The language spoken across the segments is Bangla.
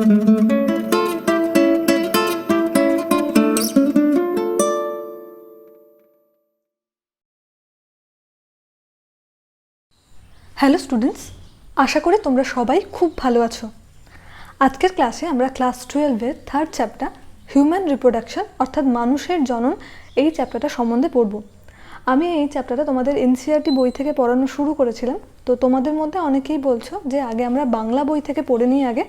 হ্যালো স্টুডেন্টস, আশা করি তোমরা সবাই খুব ভালো আছো। আজকের ক্লাসে আমরা ক্লাস 12-এর থার্ড চ্যাপ্টার হিউম্যান রিপ্রোডাকশন অর্থাৎ মানুষের জনন এই চ্যাপ্টারটা সম্বন্ধে পড়ব। আমি এই চ্যাপ্টারটা তোমাদের এনসিইআরটি বই থেকে পড়ানো শুরু করেছিলাম। তো তোমাদের মধ্যে অনেকেই বলছো যে আগে আমরা বাংলা বই থেকে পড়ে নিই আগে,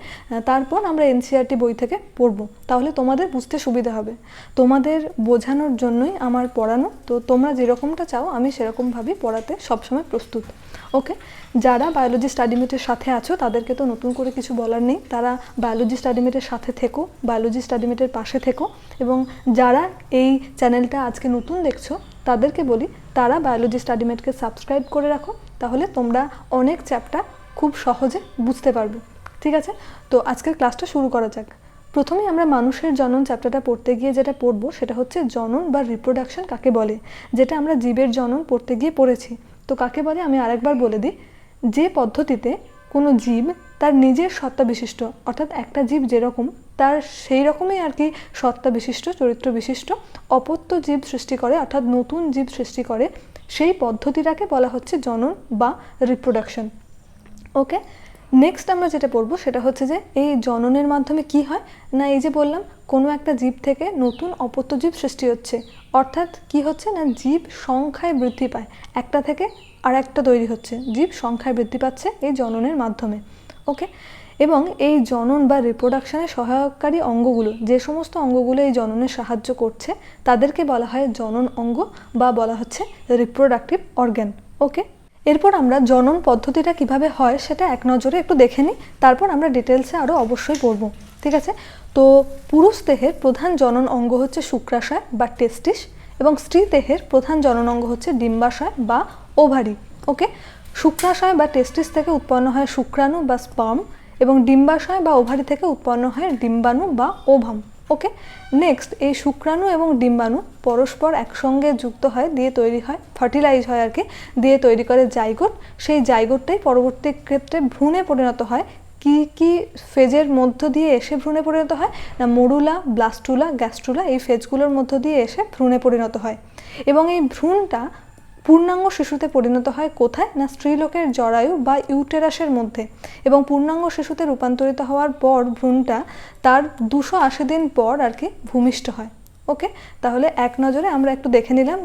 তারপর আমরা এনসিইআরটি বই থেকে পড়ব, তাহলে তোমাদের বুঝতে সুবিধা হবে। তোমাদের বোঝানোর জন্যই আমার পড়ানো, তো তোমরা যেরকমটা চাও আমি সেরকমভাবেই পড়াতে সবসময় প্রস্তুত। ওকে, যারা বায়োলজি স্টাডিমেটের সাথে আছো তাদেরকে তো নতুন করে কিছু বলার নেই, তারা বায়োলজি স্টাডিমেটের সাথে থেকো, বায়োলজি স্টাডিমেটের পাশে থেকো। এবং যারা এই চ্যানেলটা আজকে নতুন দেখছো তাদেরকে বলি তারা বায়োলজি স্টাডিমেটকে সাবস্ক্রাইব করে রাখো, তাহলে তোমরা অনেক চ্যাপ্টার খুব সহজে বুঝতে পারবে। ঠিক আছে, তো আজকের ক্লাসটা শুরু করা যাক। প্রথমেই আমরা মানুষের জনন চ্যাপ্টারটা পড়তে গিয়ে যেটা পড়বো সেটা হচ্ছে জনন বা রিপ্রোডাকশন কাকে বলে, যেটা আমরা জীবের জনন পড়তে গিয়ে পড়েছি। তো কাকে বলে আমি আরেকবার বলে দিই, যে পদ্ধতিতে কোনো জীব তার নিজের সত্তা বিশিষ্ট, অর্থাৎ একটা জীব যেরকম তার সেই রকমই আর কি সত্তা বিশিষ্ট, চরিত্র বিশিষ্ট অপত্য জীব সৃষ্টি করে, অর্থাৎ নতুন জীব সৃষ্টি করে, সেই পদ্ধতিটাকে বলা হচ্ছে জনন বা রিপ্রোডাকশন। ওকে, নেক্সট আমরা যেটা পড়বো সেটা হচ্ছে যে এই জননের মাধ্যমে কি হয় না, এই যে বললাম কোনো একটা জীব থেকে নতুন অপত্য জীব সৃষ্টি হচ্ছে, অর্থাৎ কি হচ্ছে না জীব সংখ্যায় বৃদ্ধি পায়, একটা থেকে আর একটা তৈরি হচ্ছে, জীব সংখ্যায় বৃদ্ধি পাচ্ছে এই জননের মাধ্যমে। ওকে, এবং এই জনন বা রিপ্রোডাকশনের সহায়ককারী অঙ্গগুলো, যে সমস্ত অঙ্গগুলো এই জননে সাহায্য করছে তাদেরকে বলা হয় জনন অঙ্গ বা বলা হচ্ছে রিপ্রোডাক্টিভ অর্গ্যান। ওকে, এরপর আমরা জনন পদ্ধতিটা কিভাবে হয় সেটা এক নজরে একটু দেখে নিই, তারপর আমরা ডিটেলসে আরও অবশ্যই পড়ব। ঠিক আছে, তো পুরুষ দেহের প্রধান জনন অঙ্গ হচ্ছে শুক্রাশয় বা টেস্টিস, এবং স্ত্রী দেহের প্রধান জনন অঙ্গ হচ্ছে ডিম্বাশয় বা ওভারি। ওকে, শুক্রাশয় বা টেস্টিস থেকে উৎপন্ন হয় শুক্রাণু বা স্পার্ম, এবং ডিম্বাশয় বা ওভারি থেকে উৎপন্ন হয় ডিম্বাণু বা ওভাম। ওকে, নেক্সট এই শুক্রাণু এবং ডিম্বাণু পরস্পর একসঙ্গে যুক্ত হয়, দিয়ে তৈরি হয় ফার্টিলাইজ হয় আর কি, দিয়ে তৈরি করে জাইগোট। সেই জাইগোটটাই পরবর্তী ক্ষেত্রে ভ্রূণে পরিণত হয়। কি কি ফেজের মধ্য দিয়ে এসে ভ্রূণে পরিণত হয় না, মরুলা, ব্লাস্টুলা, গ্যাস্ট্রুলা, এই ফেজগুলোর মধ্য দিয়ে এসে ভ্রূণে পরিণত হয়। এবং এই ভ্রূণটা পূর্ণাঙ্গ শিশুতে পরিণত হয় কোথায় না, স্ত্রীলোকের জরায়ু বা ইউটেরাসের মধ্যে, এবং পূর্ণাঙ্গ শিশুতে রূপান্তরিত হওয়ার পর ভ্রূণটা তার 280 দিন পর আর কি ভূমিষ্ঠ হয়। ওকে, তাহলে এক নজরে আমরা একটু দেখে নিলাম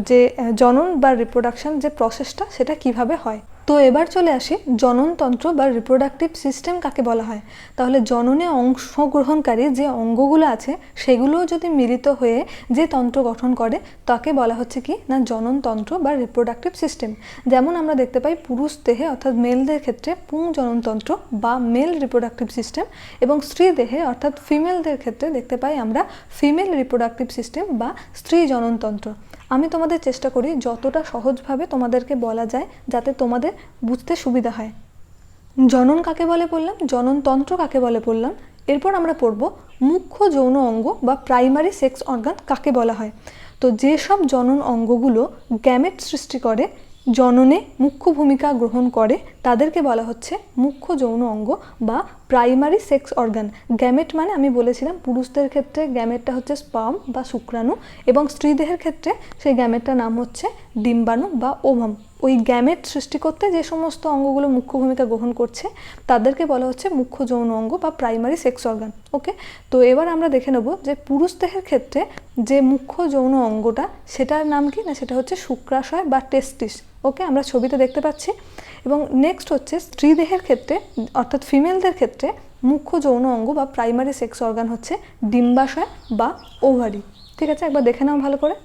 যে জনন বা রিপ্রোডাকশন যে প্রসেসটা সেটা কিভাবে হয়। তো এবার চলে আসি জননতন্ত্র বা রিপ্রোডাক্টিভ সিস্টেম কাকে বলা হয়। তাহলে জননে অংশগ্রহণকারী যে অঙ্গগুলো আছে সেগুলোও যদি মিলিত হয়ে যে তন্ত্র গঠন করে তাকে বলা হচ্ছে কি না জননতন্ত্র বা রিপ্রোডাক্টিভ সিস্টেম। যেমন আমরা দেখতে পাই পুরুষ দেহে অর্থাৎ মেলদের ক্ষেত্রে পুং জননতন্ত্র বা মেল রিপ্রোডাক্টিভ সিস্টেম, এবং স্ত্রী দেহে অর্থাৎ ফিমেলদের ক্ষেত্রে দেখতে পাই আমরা ফিমেল রিপ্রোডাক্টিভ সিস্টেম বা স্ত্রী জননতন্ত্র। আমি তোমাদের চেষ্টা করি যতটা সহজভাবে তোমাদেরকে বলা যায় যাতে তোমাদের বুঝতে সুবিধা হয়। জনন কাকে বলে বললাম, জননতন্ত্র কাকে বলে বললাম, এরপর আমরা পড়ব মুখ্য যৌন অঙ্গ বা প্রাইমারি সেক্স অর্গান কাকে বলা হয়। তো যেসব জনন অঙ্গগুলো গ্যামেট সৃষ্টি করে, জননে মুখ্য ভূমিকা গ্রহণ করে, তাদেরকে বলা হচ্ছে মুখ্য যৌন অঙ্গ বা প্রাইমারি সেক্স অর্গান। গ্যামেট মানে আমি বলেছিলাম পুরুষদের ক্ষেত্রে গ্যামেটটা হচ্ছে স্পার্ম বা শুক্রাণু, এবং স্ত্রীদেহের ক্ষেত্রে সেই গ্যামেটটার নাম হচ্ছে ডিম্বাণু বা ওভাম। ওই গ্যামেট সৃষ্টি করতে যে সমস্ত অঙ্গগুলো মুখ্য ভূমিকা গ্রহণ করছে তাদেরকে বলা হচ্ছে মুখ্য যৌন অঙ্গ বা প্রাইমারি সেক্স অর্গান। ওকে, তো এবার আমরা দেখে নেব যে পুরুষ দেহের ক্ষেত্রে যে মুখ্য যৌন অঙ্গটা সেটার নাম কি না, সেটা হচ্ছে শুক্রাশয় বা টেস্টিস। ওকে, আমরা ছবিতে দেখতে পাচ্ছি। এবং নেক্সট হচ্ছে স্ত্রী দেহের ক্ষেত্রে অর্থাৎ ফিমেলদের ক্ষেত্রে মুখ্য যৌন অঙ্গ বা প্রাইমারি সেক্স অর্গান হচ্ছে ডিম্বাশয় বা ওভারি। ঠিক আছে, একবার দেখে নাও ভালো করে।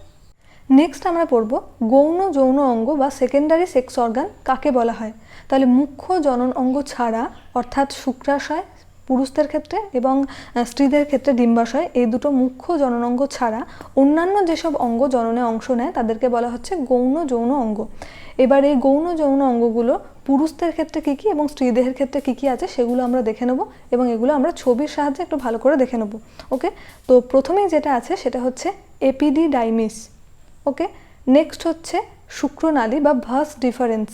নেক্সট আমরা পড়ব গৌণ যৌন অঙ্গ বা সেকেন্ডারি সেক্স অর্গান কাকে বলা হয়। তাহলে মুখ্য জনন অঙ্গ ছাড়া অর্থাৎ শুক্রাশয় পুরুষদের ক্ষেত্রে এবং স্ত্রীদের ক্ষেত্রে ডিম্বাশয়, এই দুটো মুখ্য জননাঙ্গ ছাড়া অন্যান্য যেসব অঙ্গ জননে অংশ নেয় তাদেরকে বলা হচ্ছে গৌণ যৌন অঙ্গ। এবার এই গৌণ যৌন অঙ্গগুলো পুরুষদের ক্ষেত্রে কী কী এবং স্ত্রীদেহের ক্ষেত্রে কী কী আছে সেগুলো আমরা দেখে নেব, এবং এগুলো আমরা ছবির সাহায্যে একটু ভালো করে দেখে নেব। ওকে, তো প্রথমেই যেটা আছে সেটা হচ্ছে এপিডিডাইমিস। ওকে, নেক্সট হচ্ছে শুক্রনালী বা ভাস ডিফারেন্স,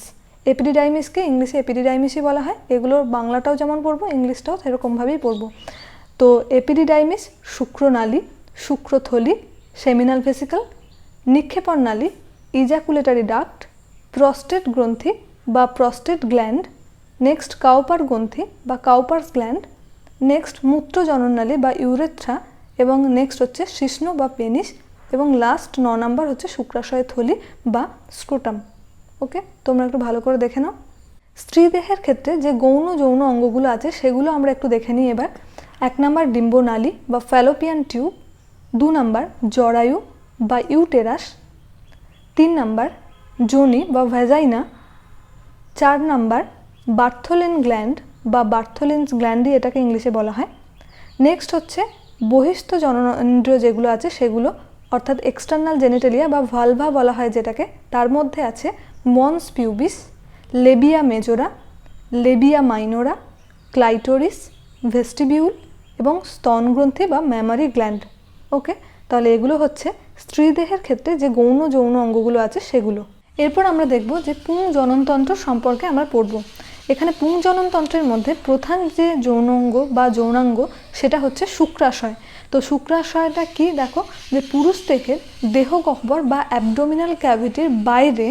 এপিডিডাইমিসকে ইংলিশে এপিডিডাইমিসই বলা হয়। এগুলোর বাংলাটাও যেমন পড়বো, ইংলিশটাও সেরকমভাবেই পড়বো। তো এপিডিডাইমিস শুক্রনালী, শুক্রথলি, সেমিনাল ভেসিকল, নিক্ষেপণ নালী, ইজাকুলেটারি ডাক্ট, প্রস্টেট গ্রন্থি বা প্রস্টেট গ্ল্যান্ড, নেক্সট কাউপার গ্রন্থি বা কাউপার্স গ্ল্যান্ড, নেক্সট মূত্র জনননালী বা ইউরেথ্রা, এবং নেক্সট হচ্ছে শিশ্ন বা পেনিস, এবং লাস্ট 9 নাম্বার হচ্ছে শুক্রাশয় থলি বা স্ক্রোটাম। ওকে, তোমরা একটু ভালো করে দেখে নাও। স্ত্রী দেহের ক্ষেত্রে যে গৌণ যৌন অঙ্গগুলো আছে সেগুলো আমরা একটু দেখে নিই এবার। 1 নাম্বার ডিম্বনালী বা ফ্যালোপিয়ান টিউব, 2 নাম্বার জরায়ু বা ইউটেরাস, 3 নাম্বার যোনি বা ভ্যাজাইনা, 4 নাম্বার বার্থোলিন গ্ল্যান্ড বা বার্থোলিনস গ্ল্যান্ডই এটাকে ইংলিশে বলা হয়। নেক্সট হচ্ছে বহিস্থ জননেন্দ্রিয় যেগুলো আছে সেগুলো, অর্থাৎ এক্সটার্নাল জেনিটালিয়া বা ভালভা বলা হয় যেটাকে। তার মধ্যে আছে mons pubis, labia majora, labia minora, clitoris, vestibule এবং স্তনগ্রন্থি বা ম্যামারি গ্ল্যান্ড। ওকে, তাহলে এগুলো হচ্ছে স্ত্রী দেহের ক্ষেত্রে যে গৌণ যৌন অঙ্গগুলো আছে সেগুলো। এরপর আমরা দেখব যে পুং জননতন্ত্র সম্পর্কে আমরা পড়ব। এখানে পুং জননতন্ত্রের মধ্যে প্রধান যে যৌনাঙ্গ বা যৌনাঙ্গ সেটা হচ্ছে শুক্রাশয়। তো শুক্রাশয়টা কি দেখো, যে পুরুষ দেহের দেহগহ্বর বা অ্যাবডোমিনাল ক্যাভিটির বাইরে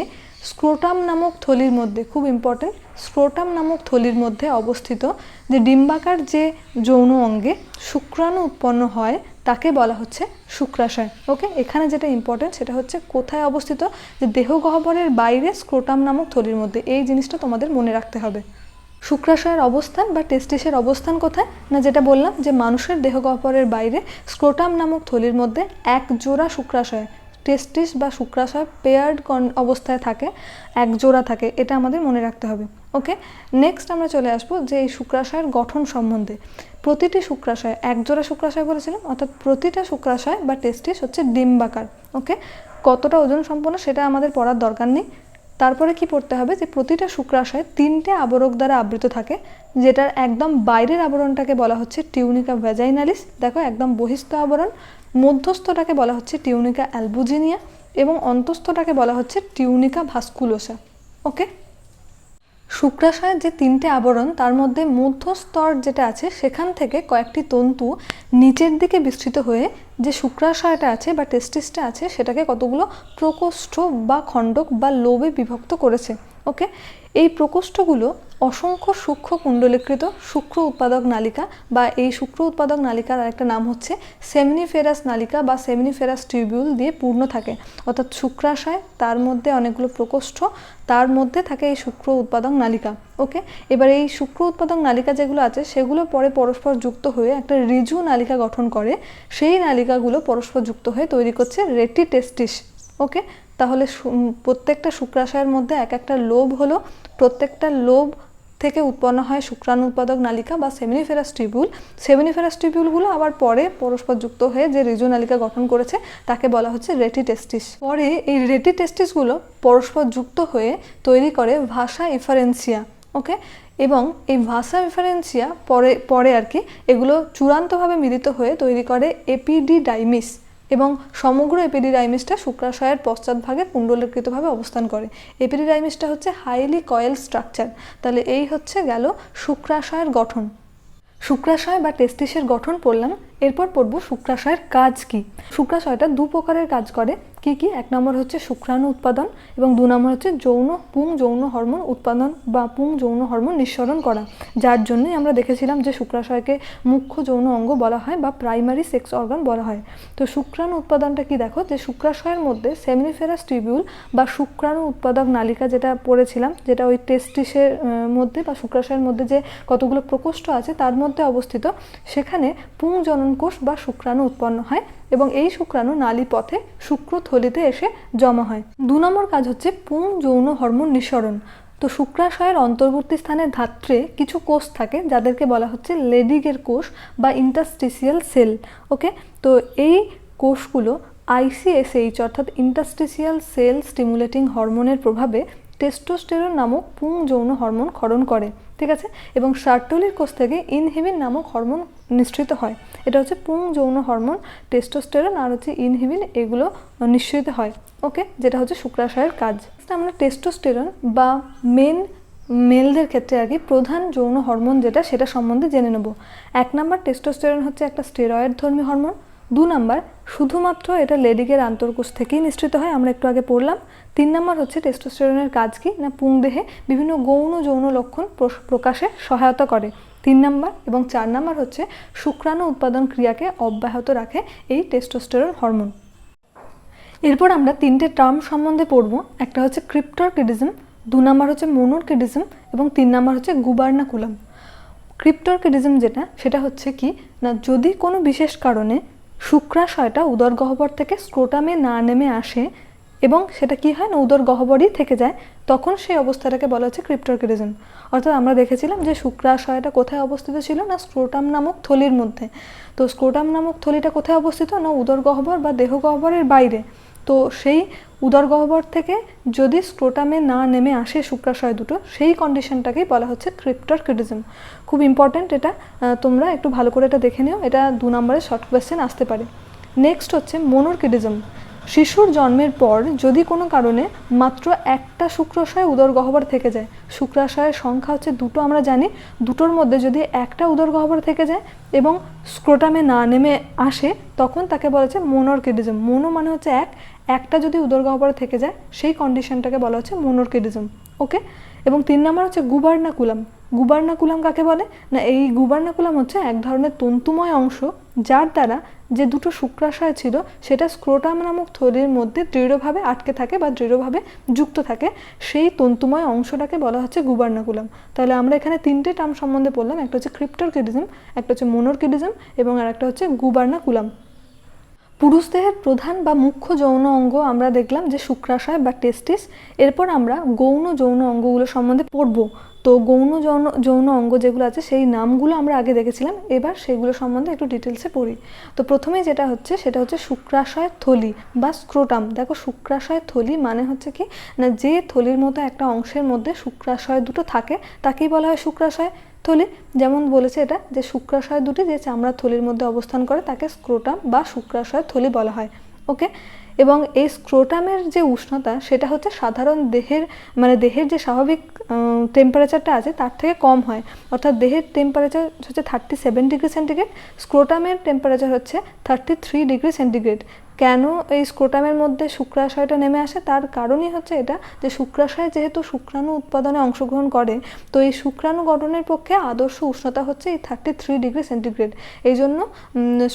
স্ক্রোটাম নামক থলির মধ্যে, খুব ইম্পর্টেন্ট, স্ক্রোটাম নামক থলির মধ্যে অবস্থিত যে ডিম্বাকার যে যৌন অঙ্গে শুক্রাণু উৎপন্ন হয় তাকে বলা হচ্ছে শুক্রাশয়। ওকে, এখানে যেটা ইম্পর্টেন্ট সেটা হচ্ছে কোথায় অবস্থিত, যে দেহগহ্বরের বাইরে স্ক্রোটাম নামক থলির মধ্যে। এই জিনিসটা তোমাদের মনে রাখতে হবে। শুক্রাশয়ের অবস্থান বা টেস্টিসের অবস্থান কোথায় না, যেটা বললাম যে মানুষের দেহগহ্বরের বাইরে স্ক্রোটাম নামক থলির মধ্যে এক জোড়া শুক্রাশয়, টেস্টিস বা শুক্রাশয় পেয়ার্ড অবস্থায় থাকে, এক জোড়া থাকে, এটা আমাদের মনে রাখতে হবে। ওকে, নেক্সট আমরা চলে আসবো যে এই শুক্রাশয়ের গঠন সম্বন্ধে। প্রতিটি শুক্রাশয়, এক জোড়া শুক্রাশয় বলেছিলাম, অর্থাৎ প্রতিটা শুক্রাশয় বা টেস্টিস হচ্ছে ডিম্বাকার। ওকে, কতটা ওজন সম্পন্ন সেটা আমাদের পড়ার দরকার নেই। তারপরে কি পড়তে হবে, যে প্রতিটা শুক্রাশয় 3টে আবরক দ্বারা আবৃত থাকে, যেটার একদম বাইরের আবরণটাকে বলা হচ্ছে টিউনিকা ভ্যাজাইনালিস, দেখো একদম বহিস্থ আবরণ, মধ্যস্থটাকে বলা হচ্ছে টিউনিকা অ্যালবুজিনিয়া এবং অন্তস্থটাকে বলা হচ্ছে টিউনিকা ভাস্কুলোসা। ওকে, শুক্রাশয়ের যে 3টে আবরণ তার মধ্যে মধ্যস্তর যেটা আছে সেখান থেকে কয়েকটি তন্তু নিচের দিকে বিস্তৃত হয়ে যে শুক্রাশয়টা আছে বা টেস্টিসটা আছে সেটাকে কতগুলো প্রকোষ্ঠ বা খণ্ডক বা লোবে বিভক্ত করেছে। ওকে, এই প্রকোষ্ঠগুলো অসংখ্য সূক্ষ্ম কুণ্ডলীকৃত শুক্র উৎপাদক নালিকা, বা এই শুক্র উৎপাদক নালিকার আরেকটা নাম হচ্ছে সেমিনিফেরাস নালিকা বা সেমিনিফেরাস টিউবিউল দিয়ে পূর্ণ থাকে। অর্থাৎ শুক্রাশয়, তার মধ্যে অনেকগুলো প্রকোষ্ঠ, তার মধ্যে থাকে এই শুক্র উৎপাদক নালিকা। ওকে, এবার এই শুক্র উৎপাদক নালিকা যেগুলো আছে সেগুলো পরে পরস্পর যুক্ত হয়ে একটা ঋজু নালিকা গঠন করে, সেই নালিকাগুলো পরস্পর যুক্ত হয়ে তৈরি করছে রেটি টেস্টিস। ওকে, তাহলে প্রত্যেকটা শুক্রাশয়ের মধ্যে এক একটা লোব হলো, প্রত্যেকটা লোব থেকে উৎপন্ন হয় শুক্রাণু উৎপাদক নালিকা বা সেমিনিফেরাস টিউবিউল। সেমিনিফেরাস টিউবিউলগুলো আবার পরে পরস্পর যুক্ত হয়ে যে রিজু নালিকা গঠন করেছে তাকে বলা হচ্ছে রেটি টেস্টিস। পরে এই রেটি টেস্টিসগুলো পরস্পর যুক্ত হয়ে তৈরি করে ভাষা ইফারেন্সিয়া। ওকে, এবং এই ভাষা ইফারেন্সিয়া পরে আর কি এগুলো চূড়ান্তভাবে মিলিত হয়ে তৈরি করে এপিডিডাইমিস, এবং সমগ্র এপিডিডাইমিসটা শুক্রাশয়ের পশ্চাৎভাগে কুণ্ডলীকৃতভাবে অবস্থান করে। এপিডিডাইমিসটা হচ্ছে হাইলি কয়েল স্ট্রাকচার। তাহলে এই হচ্ছে গেল শুক্রাশয়ের গঠন। শুক্রাশয় বা টেস্টিসের গঠন পড়লাম, এরপর পড়ব শুক্রাশয়ের কাজ কি। শুক্রাশয়টা 2 প্রকারের কাজ করে। কি কি? 1 নম্বর হচ্ছে শুক্রাণু উৎপাদন এবং 2 নম্বর হচ্ছে পুং যৌন হরমোন উৎপাদন বা পুং যৌন হরমোন নিঃসরণ করা, যার জন্যই আমরা দেখেছিলাম যে শুক্রাশয়কে মুখ্য যৌন অঙ্গ বলা হয় বা প্রাইমারি সেক্স অর্গান বলা হয়। তো শুক্রাণু উৎপাদনটা কি দেখো, যে শুক্রাশয়ের মধ্যে সেমিনিফেরাস টিউবিউল বা শুক্রাণু উৎপাদক নালিকা যেটা পড়েছিলাম, যেটা ওই টেস্টিসের মধ্যে বা শুক্রাশয়ের মধ্যে যে কতগুলো প্রকোষ্ঠ আছে তার মধ্যে অবস্থিত, সেখানে পুং জনন কোষ বা শুক্রাণু উৎপন্ন হয় এবং এই শুক্রাণু নালী পথে শুক্রথলিতে এসে জমা হয়। 2 নম্বর কাজ হচ্ছে পুং যৌন হরমোন নিঃসরণ। তো শুক্রাশয়ের অন্তর্বর্তী স্থানে ধাত্রে কিছু কোষ থাকে যাদেরকে বলা হচ্ছে লেডিগের কোষ বা ইন্টারস্টিসিয়াল সেল। ওকে, তো এই কোষগুলো ICSH অর্থাৎ ইন্টারস্টিসিয়াল সেল স্টিমুলেটিং হরমোনের প্রভাবে টেস্টোস্টেরন নামক পুং যৌন হরমোন ক্ষরণ করে। ঠিক আছে, এবং সার্টোলির কোষ থেকে ইনহিবিন নামক হরমোন নিঃসৃত হয়। এটা হচ্ছে পুং যৌন হরমোন, টেস্টোস্টেরন আর হচ্ছে ইনহিবিন, এগুলো নিঃসৃত হয়। ওকে, যেটা হচ্ছে শুক্রাশয়ের কাজ। আমরা টেস্টোস্টেরন বা মেলদের ক্ষেত্রে আর কি প্রধান যৌন হরমোন যেটা সেটা সম্বন্ধে জেনে নেব। 1 নাম্বার টেস্টোস্টেরন হচ্ছে একটা স্টেরয়েড ধর্মী হরমোন। 2 নাম্বার শুধুমাত্র এটা লেডিকের আন্তর্কোষ থেকেই নিঃসৃত হয়, আমরা একটু আগে পড়লাম। 3 নাম্বার হচ্ছে টেস্টোস্টেরনের কাজ কি না পুংদেহে বিভিন্ন গৌণ যৌন লক্ষণ প্রকাশে সহায়তা করে। 3 নাম্বার এবং 4 নাম্বার হচ্ছে শুক্রাণু উৎপাদন ক্রিয়াকে অব্যাহত রাখে এই টেস্টোস্টেরন হরমোন। এরপর আমরা 3টে টার্ম সম্বন্ধে পড়ব। একটা হচ্ছে ক্রিপ্টরকিডিজম, 2 নাম্বার হচ্ছে মোনোরকিডিজম এবং 3 নাম্বার হচ্ছে গুবার্নাকুলাম। ক্রিপ্টরকিডিজম যেটা সেটা হচ্ছে কি না যদি কোনো বিশেষ কারণে শুক্রাশয়টা উদর গহ্বর থেকে স্ক্রোটামে না নেমে আসে এবং সেটা কি হয় না উদর গহ্বরই থেকে যায়, তখন সেই অবস্থাটাকে বলা হচ্ছে ক্রিপ্টরকিডিজম। অর্থাৎ আমরা দেখেছিলাম যে শুক্রাশয়টা কোথায় অবস্থিত ছিল না স্ক্রোটাম নামক থলির মধ্যে। তো স্ক্রোটাম নামক থলিটা কোথায় অবস্থিত না উদর গহ্বর বা দেহ গহ্বরের বাইরে। তো সেই উদর গহ্বর থেকে যদি স্ক্রোটামে না নেমে আসে শুক্রাশয় দুটো, সেই কন্ডিশনটাকেই বলা হচ্ছে ক্রিপ্টরকিডিজম। খুব ইম্পর্ট্যান্ট এটা, তোমরা একটু ভালো করে এটা দেখে নিও, এটা 2 নম্বরের শর্ট কোয়েশ্চেন আসতে পারে। নেক্সট হচ্ছে মোনোরকিডিজম। শিশুর জন্মের পর যদি কোনো কারণে মাত্র একটা শুক্রাশয় উদর গহ্বর থেকে যায়, শুক্রাশয়ের সংখ্যা হচ্ছে 2টো আমরা জানি, 2টোর মধ্যে যদি একটা উদর গহ্বর থেকে যায় এবং স্ক্রোটামে না নেমে আসে তখন তাকে বলা হচ্ছে মোনোরকিডিজম। মোনো মানে হচ্ছে একটা যদি উদর গহ্বরে থেকে যায় সেই কন্ডিশনটাকে বলা হচ্ছে মোনোরকিডিজম। ওকে। এবং 3 নম্বর হচ্ছে গুবার্নাকুলাম। গুবার্নাকুলাম কাকে বলে না এই গুবার্নাকুলাম হচ্ছে এক ধরনের তন্তুময় অংশ যার দ্বারা যে 2টো শুক্রাশয় ছিল সেটা স্ক্রোটাম নামক থলির মধ্যে দৃঢ়ভাবে আটকে থাকে বা দৃঢ়ভাবে যুক্ত থাকে, সেই তন্তুময় অংশটাকে বলা হচ্ছে গুবার্নাকুলাম। তাহলে আমরা এখানে 3টে টার্ম সম্বন্ধে পড়লাম, একটা হচ্ছে ক্রিপ্টরকিডিজম, একটা হচ্ছে মোনোরকিডিজম এবং আরেকটা হচ্ছে গুবার্নাকুলাম। পুরুষ দেহের প্রধান বা মুখ্য যৌন অঙ্গ আমরা দেখলাম যে শুক্রাশয় বা টেস্টিস। এরপর আমরা গৌণ যৌন অঙ্গগুলো সম্বন্ধে পড়ব। তো গৌণ যৌন অঙ্গ যেগুলো আছে সেই নামগুলো আমরা আগে দেখেছিলাম, এবার সেগুলো সম্বন্ধে একটু ডিটেলসে পড়ি। তো প্রথমেই যেটা হচ্ছে সেটা হচ্ছে শুক্রাশয় থলি বা স্ক্রোটাম। দেখো শুক্রাশয় থলি মানে হচ্ছে কি না যে থলির মতো একটা অংশের মধ্যে শুক্রাশয় দুটো থাকে তাকেই বলা হয় শুক্রাশয় থলি। যেমন বলেছে এটা যে শুক্রাশয় দুটি যে চামড়ার থলির মধ্যে অবস্থান করে তাকে স্ক্রোটাম বা শুক্রাশয় থলি বলা হয়। ওকে। এবং এই স্ক্রোটামের যে উষ্ণতা সেটা হচ্ছে সাধারণ দেহের যে স্বাভাবিক টেম্পারেচারটা আছে তার থেকে কম হয়। অর্থাৎ দেহের টেম্পারেচার হচ্ছে 37 ডিগ্রি সেন্টিগ্রেড, স্ক্রোটামের টেম্পারেচার হচ্ছে 33 ডিগ্রি সেন্টিগ্রেড। কেন এই স্ক্রোটামের মধ্যে শুক্রাশয়টা নেমে আসে তার কারণই হচ্ছে এটা যে শুক্রাশয় যেহেতু শুক্রাণু উৎপাদনে অংশগ্রহণ করে, তো এই শুক্রাণু গঠনের পক্ষে আদর্শ উষ্ণতা হচ্ছে এই 33 ডিগ্রি সেন্টিগ্রেড। এই জন্য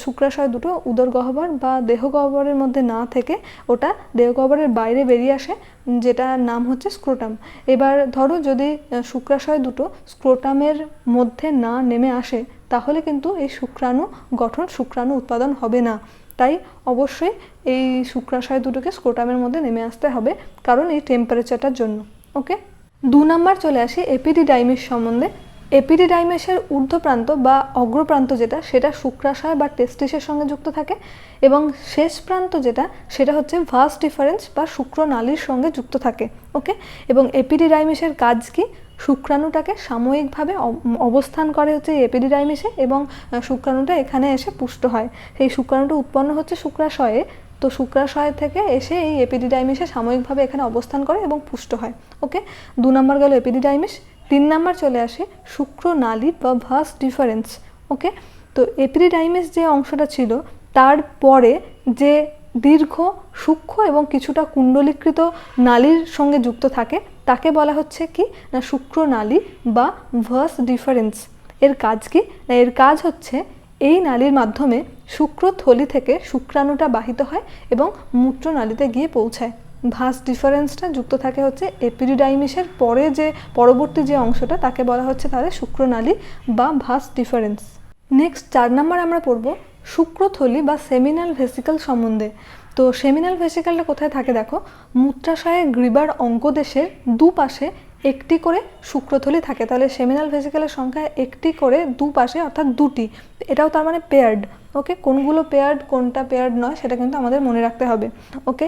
শুক্রাশয় দুটো উদর গহ্বর বা দেহ গহ্বরের মধ্যে না থেকে ওটা দেহ গহ্বরের বাইরে বেরিয়ে আসে, যেটার নাম হচ্ছে স্ক্রোটাম। এবার ধরো যদি শুক্রাশয় দুটো স্ক্রোটামের মধ্যে না নেমে আসে তাহলে কিন্তু এই শুক্রাণু গঠন শুক্রাণু উৎপাদন হবে না। তাই অবশ্যই এই শুক্রাশয় দুটোকে স্ক্রোটামের মধ্যে নেমে আসতে হবে কারণ এই টেম্পারেচারটার জন্য। ওকে। 2 নাম্বার চলে আসি এপিডিডাইমিস সম্বন্ধে। এপিডিডাইমিসের ঊর্ধ্বপ্রান্ত বা অগ্রপ্রান্ত যেটা সেটা শুক্রাশয় বা টেস্টিসের সঙ্গে যুক্ত থাকে এবং শেষ প্রান্ত যেটা সেটা হচ্ছে ভাস ডিফারেন্স বা শুক্রনালীর সঙ্গে যুক্ত থাকে। ওকে। এবং এপিডিডাইমিসের কাজ কি শুক্রাণুটাকে সাময়িকভাবে অবস্থান করে হচ্ছে এপিডিডাইমিসে এবং শুক্রাণুটা এখানে এসে পুষ্ট হয়। সেই শুক্রাণুটা উৎপন্ন হচ্ছে শুক্রাশয়ে, তো শুক্রাশয় থেকে এসে এই এপিডিডাইমিসে সাময়িকভাবে এখানে অবস্থান করে এবং পুষ্ট হয়। ওকে। 2 নাম্বার গেল এপিডিডাইমিস। 3 নাম্বার চলে আসে শুক্রনালী বা ভাস ডিফারেন্স। ওকে। তো এপিডিডাইমিস যে অংশটা ছিল তারপরে যে দীর্ঘ সূক্ষ্ম এবং কিছুটা কুণ্ডলীকৃত নালীর সঙ্গে যুক্ত থাকে তাকে বলা হচ্ছে কি না শুক্রনালী বা ভাস ডিফারেন্স। এর কাজ কি না এর কাজ হচ্ছে এই নালীর মাধ্যমে শুক্রথলি থেকে শুক্রাণুটা বাহিত হয় এবং মূত্রনালীতে গিয়ে পৌঁছায়। ভাস ডিফারেন্সটা যুক্ত থাকে হচ্ছে এপিডিডাইমিসের পরে যে পরবর্তী যে অংশটা তাকে বলা হচ্ছে তাহলে শুক্রনালী বা ভাস ডিফারেন্স। নেক্সট 4 নাম্বার আমরা পড়ব শুক্রথলি বা সেমিনাল ভেসিকল সম্বন্ধে। তো সেমিনাল ভেসিকলটা কোথায় থাকে দেখো, মূত্রাশয়ের গ্রীবার অঙ্কদেশের দুপাশে একটি করে শুক্রথলি থাকে। তাহলে সেমিনাল ভেসিকলের সংখ্যা একটি করে দুপাশে অর্থাৎ 2টি, এটাও তার মানে পেয়ার্ড। ওকে। কোনগুলো পেয়ার্ড কোনটা পেয়ার্ড নয় সেটা কিন্তু আমাদের মনে রাখতে হবে। ওকে।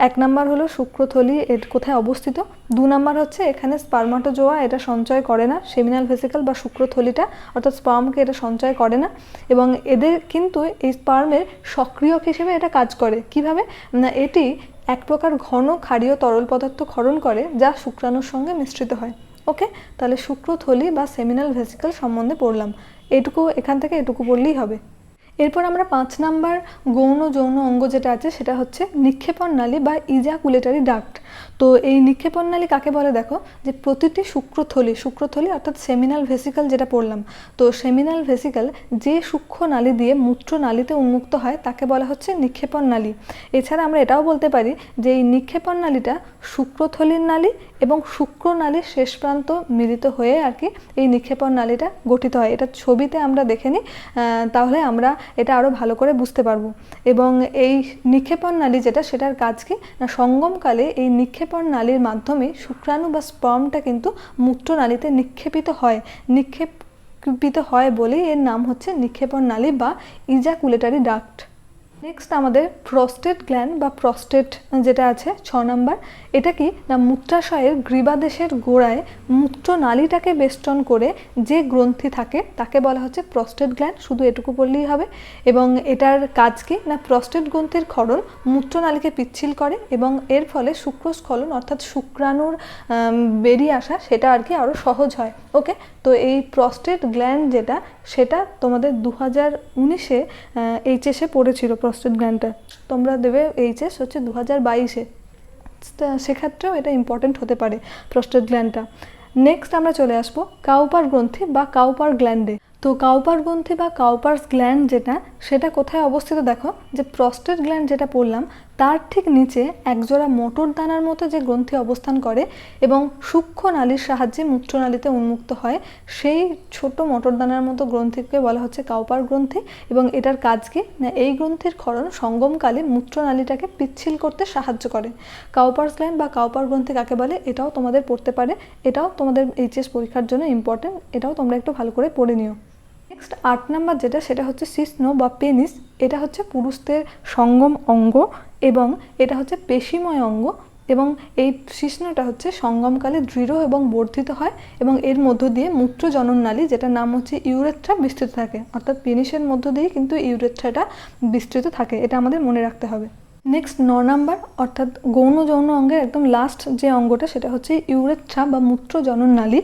1 নাম্বার হলো শুক্রথলি এর কোথায় অবস্থিত। 2 নাম্বার হচ্ছে এখানে স্পার্মাটোজোয়া এটা সঞ্চয় করে না, সেমিনাল ভেসিকল বা শুক্রথলিটা অর্থাৎ স্পার্মকে এটা সঞ্চয় করে না এবং এদের কিন্তু এই স্পার্মের সক্রিয়ক হিসেবে এটা কাজ করে। কিভাবে না এটি এক প্রকার ঘন ক্ষারীয় তরল পদার্থ ক্ষরণ করে যা শুক্রাণুর সঙ্গে মিশ্রিত হয়। ওকে, তাহলে শুক্রথলি বা সেমিনাল ভেসিকল সম্বন্ধে পড়লাম। এখান থেকে এটুকু পড়লেই হবে। এরপর আমরা 5 নাম্বার গৌণ যৌন অঙ্গ যেটা আছে সেটা হচ্ছে নিক্ষেপণ নালী বা ইজাকুলেটারি ডাক্ট। তো এই নিক্ষেপণ নালী কাকে বলে দেখো, যে প্রতিটি শুক্রথলি অর্থাৎ সেমিনাল ভেসিকল যেটা পড়লাম, তো সেমিনাল ভেসিকল যে সূক্ষ্ম নালী দিয়ে মূত্রনালীতে উন্মুক্ত হয় তাকে বলা হচ্ছে নিক্ষেপণ নালী। এছাড়া আমরা এটাও বলতে পারি যে এই নিক্ষেপণ নালীটা শুক্রথলির নালী এবং শুক্রনালীর শেষ প্রান্ত মিলিত হয়ে আর কি এই নিক্ষেপণ নালীটা গঠিত হয়। এটা ছবিতে আমরা দেখে নিই, তাহলে আমরা এটা আরও ভালো করে বুঝতে পারবো। এবং এই নিক্ষেপণ নালী যেটা, সেটার কাজ কি না, সঙ্গমকালে এই নিক্ষেপণ নালীর মাধ্যমে শুক্রাণু বা স্পার্মটা কিন্তু মূত্রনালীতে নিক্ষেপিত হয় বলেই এর নাম হচ্ছে নিক্ষেপণ নালী বা ইজাকুলেটারি ডাক্ট। নেক্সট আমাদের প্রস্টেট গ্ল্যান্ড বা প্রস্টেট যেটা আছে 6 নাম্বার, এটা কি না মূত্রাশয়ের গ্রীবাদেশের গোড়ায় মূত্রনালীটাকে বেষ্টন করে যে গ্রন্থি থাকে তাকে বলা হচ্ছে প্রস্টেট গ্ল্যান্ড। শুধু এটুকু বললেই হবে। এবং এটার কাজ কি না, প্রস্টেট গ্রন্থির ক্ষরণ মূত্রনালীকে পিচ্ছিল করে এবং এর ফলে শুক্রস্খলন অর্থাৎ শুক্রাণুর বেরিয়ে আসা সেটা আর কি আরও সহজ হয়। ওকে, তো এই প্রস্টেট গ্ল্যান্ড যেটা, সেটা তোমাদের 2019-এ এইচএসে পড়েছিল প্রস্টেট গ্ল্যান্ডটা। তোমরা দেবে এইচএস হচ্ছে 2022-এ, সেক্ষেত্রেও এটা ইম্পর্টেন্ট হতে পারে প্রস্টেট গ্ল্যান্ডটা। নেক্সট আমরা চলে আসবো কাউপার গ্রন্থি বা কাউপার গ্ল্যান্ডে। তো কাউপার গ্রন্থি বা কাউপার্স গ্ল্যান্ড যেটা, সেটা কোথায় অবস্থিত দেখো, যে প্রস্টেট গ্ল্যান্ড যেটা পড়লাম তার ঠিক নিচে একজোড়া মোটর দানার মতো যে গ্রন্থি অবস্থান করে এবং সূক্ষ্ম নালীর সাহায্যে মূত্রনালীতে উন্মুক্ত হয়, সেই ছোট মোটর দানার মতো গ্রন্থিকে বলা হচ্ছে কাউপার গ্রন্থি। এবং এটার কাজ কি না, এই গ্রন্থির ক্ষরণ সঙ্গমকালে মূত্রনালীটাকে পিচ্ছিল করতে সাহায্য করে। কাউপার্স গ্ল্যান্ড বা কাউপার গ্রন্থি কাকে বলে এটাও তোমাদের পড়তে পারে, এটাও তোমাদের এইচএস পরীক্ষার জন্য ইম্পর্টেন্ট, এটাও তোমরা একটু ভালো করে পড়ে নিও। নেক্সট 8 নাম্বার যেটা, সেটা হচ্ছে শিশ্ন বা পেনিস। এটা হচ্ছে পুরুষদের সঙ্গম অঙ্গ এবং এটা হচ্ছে পেশিময় অঙ্গ। এবং এই শিশ্নটা হচ্ছে সঙ্গমকালে দৃঢ় এবং বর্ধিত হয় এবং এর মধ্য দিয়ে মূত্রজনন নালী যেটার নাম হচ্ছে ইউরেথ্রা বিস্তৃত থাকে। অর্থাৎ পেনিসের মধ্য দিয়েই কিন্তু ইউরেথ্রাটা বিস্তৃত থাকে, এটা আমাদের মনে রাখতে হবে। নেক্সট 9 নাম্বার অর্থাৎ গৌণ যৌন অঙ্গের একদম লাস্ট যে অঙ্গটা, সেটা হচ্ছে ইউরেথ্রা বা মূত্রজনন নালী।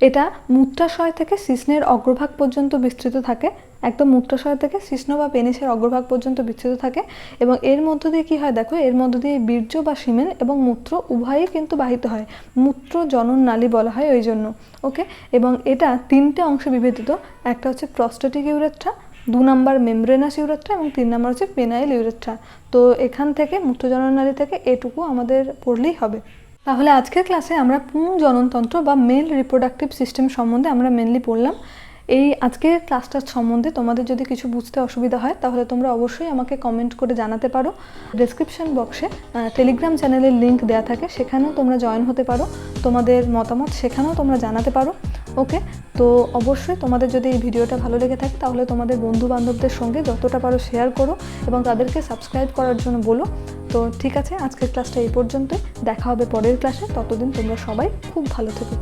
এটা মূত্রাশয় থেকে শিশ্নের অগ্রভাগ পর্যন্ত বিস্তৃত থাকে, একদম মূত্রাশয় থেকে শিশ্ন বা পেনিসের অগ্রভাগ পর্যন্ত বিস্তৃত থাকে। এবং এর মধ্য দিয়ে কী হয় দেখো, এর মধ্য দিয়ে বীর্য বা সিমেন এবং মূত্র উভয়ই কিন্তু বাহিত হয়, মূত্রজনন নালী বলা হয় ওই জন্য। ওকে, এবং এটা 3টে অংশে বিভেদিত, একটা হচ্ছে prostatic urethra, 2 number membranous urethra এবং 3 নাম্বার হচ্ছে পেনাইল ইউরেথ্রা। তো এখান থেকে মূত্রজনন নালী থেকে এটুকু আমাদের পড়লেই হবে। তাহলে আজকের ক্লাসে আমরা পুংজননতন্ত্র বা মেল রিপ্রোডাক্টিভ সিস্টেম সম্বন্ধে আমরা মেনলি পড়লাম। এই আজকের ক্লাসটার সম্বন্ধে তোমাদের যদি কিছু বুঝতে অসুবিধা হয় তাহলে তোমরা অবশ্যই আমাকে কমেন্ট করে জানাতে পারো। ডেসক্রিপশন বক্সে টেলিগ্রাম চ্যানেলের লিঙ্ক দেওয়া থাকে, সেখানেও তোমরা জয়েন হতে পারো, তোমাদের মতামত সেখানেও তোমরা জানাতে পারো। ওকে, তো অবশ্যই তোমাদের যদি এই ভিডিওটা ভালো লেগে থাকে তাহলে তোমাদের বন্ধু বান্ধবদের সঙ্গে যতটা পারো শেয়ার করো এবং তাদেরকে সাবস্ক্রাইব করার জন্য বলো। তো ঠিক আছে, আজকের ক্লাসটা এই পর্যন্তই, দেখা হবে পরের ক্লাসে। ততদিন তোমরা সবাই খুব ভালো থেকো।